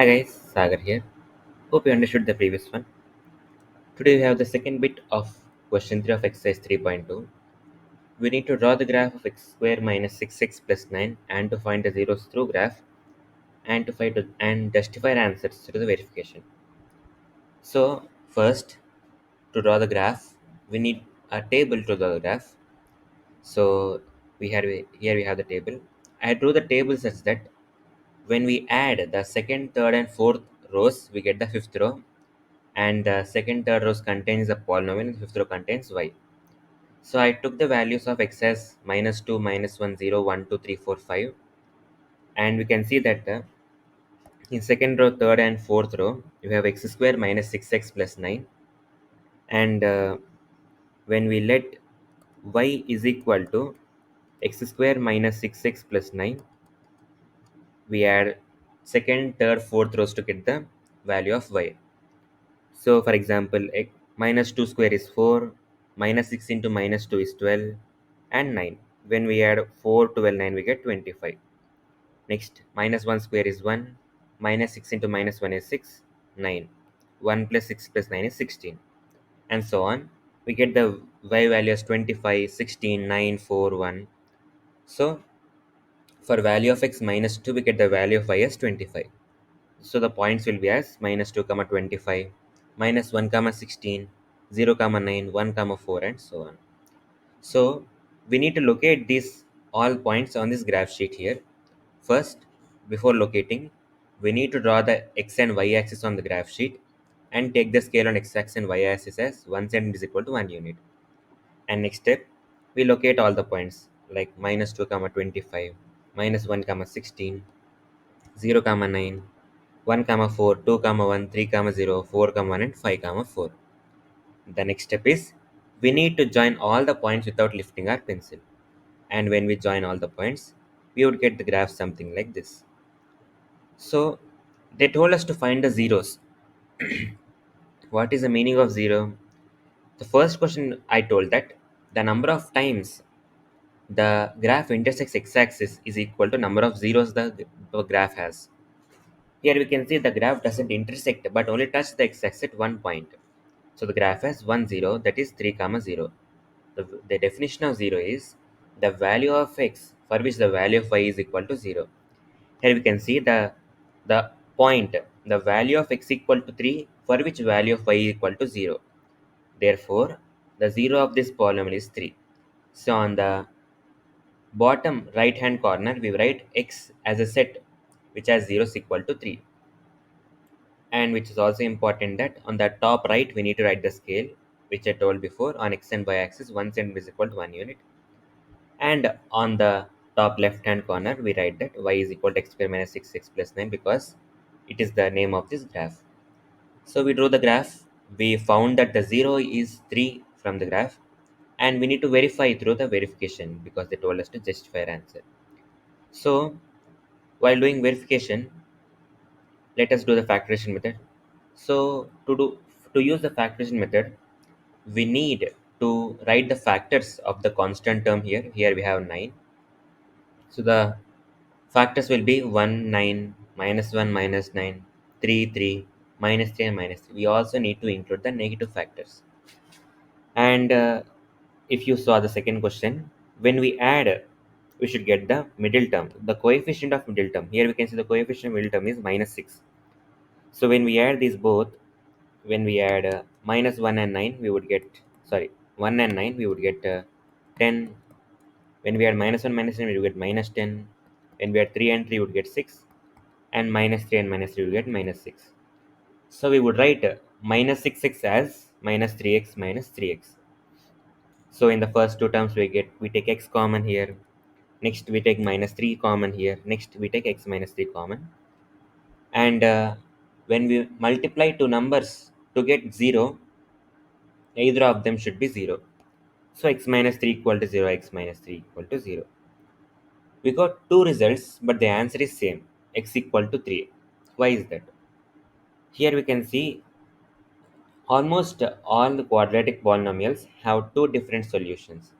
Hi guys, Sagar here. Hope you understood the previous one. Today we have the second bit of question 3 of exercise 3.2. We need to draw the graph of x square minus 6x plus 9 and to find the zeros through graph and to find and justify answers to the verification. So first, to draw the graph, we need a table to draw the graph. So here we have the table. I drew the table such that when we add the second, third and fourth rows, we get the fifth row, and the second third rows contains a polynomial and the fifth row contains y. So I took the values of x as minus 2, minus 1, 0, 1, 2, 3, 4, 5, and we can see that in second row, third and fourth row you have x square minus 6x plus 9, and when we let y is equal to x square minus 6x plus 9, we add second, third, fourth rows to get the value of y. So for example, minus 2 square is 4, minus 6 into minus 2 is 12, and 9. When we add 4, 12, 9, we get 25. Next, minus 1 square is 1, minus 6 into minus 1 is 6, 9. 1 plus 6 plus 9 is 16. And so on. We get the y value as 25, 16, 9, 4, 1. So for value of x minus 2, we get the value of y as 25. So the points will be as minus 2 comma 25, minus 1 comma 16, 0 comma 9, 1 comma 4, and so on. So we need to locate these all points on this graph sheet here. First, before locating, we need to draw the x and y axis on the graph sheet and take the scale on x axis and y axis as 1 cm is equal to 1 unit. And next step, we locate all the points like minus 2 comma 25, minus 1 comma 16, 0 comma 9, 1 comma 4, 2 comma 1, 3 comma 0, 4 comma 1, and 5 comma 4. The next step is we need to join all the points without lifting our pencil. And when we join all the points, we would get the graph something like this. So they told us to find the zeros. What is the meaning of zero? The first question I told that the number of times the graph intersects x-axis is equal to number of zeros the graph has. Here we can see the graph doesn't intersect but only touch the x-axis at one point. So the graph has 1 0, that is 3 comma 0. The definition of 0 is the value of x for which the value of y is equal to 0. Here we can see the point, the value of x equal to 3 for which value of y is equal to 0. Therefore, the 0 of this polynomial is 3. So on the bottom right hand corner, we write x as a set which has zeros equal to 3. And which is also important that on the top right we need to write the scale, which I told before. On x and y axis 1 cm is equal to 1 unit, and on the top left hand corner we write that y is equal to x square minus 6x plus 9 because it is the name of this graph. So we drew the graph. We found that the 0 is 3 from the graph, and we need to verify through the verification because they told us to justify our answer. So while doing verification, let us do the factorization method. So to use the factorization method, we need to write the factors of the constant term here. Here we have 9. So the factors will be 1, 9, minus 1, minus 9, 3, 3, minus 3, and minus 3. We also need to include the negative factors. And if you saw the second question, when we add, we should get the middle term, the coefficient of middle term. Here we can see the coefficient of middle term is minus 6. So when we add these both, when we add minus 1 and 9, we would get, sorry, 1 and 9, we would get 10. When we add minus 1 minus 9, we would get minus 10. When we add 3 and 3, we would get 6. And minus 3 and minus 3, we would get minus 6. So we would write minus 6x as minus 3x minus 3x. So in the first two terms, we take x common here. Next, we take minus 3 common here. Next, we take x minus 3 common. And when we multiply two numbers to get 0, either of them should be 0. So x minus 3 equal to 0, x minus 3 equal to 0. We got two results, but the answer is same, x equal to 3. Why is that? Here we can see almost all the quadratic polynomials have two different solutions.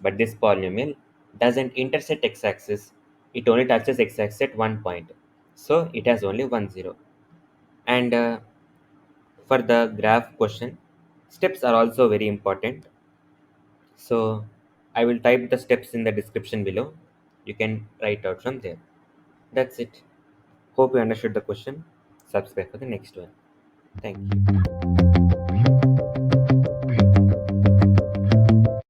But this polynomial doesn't intersect x-axis, it only touches x-axis at one point. So it has only 1 0. And for the graph question, steps are also very important. So I will type the steps in the description below. You can write out from there. That's it. Hope you understood the question. Subscribe for the next one. Thank you.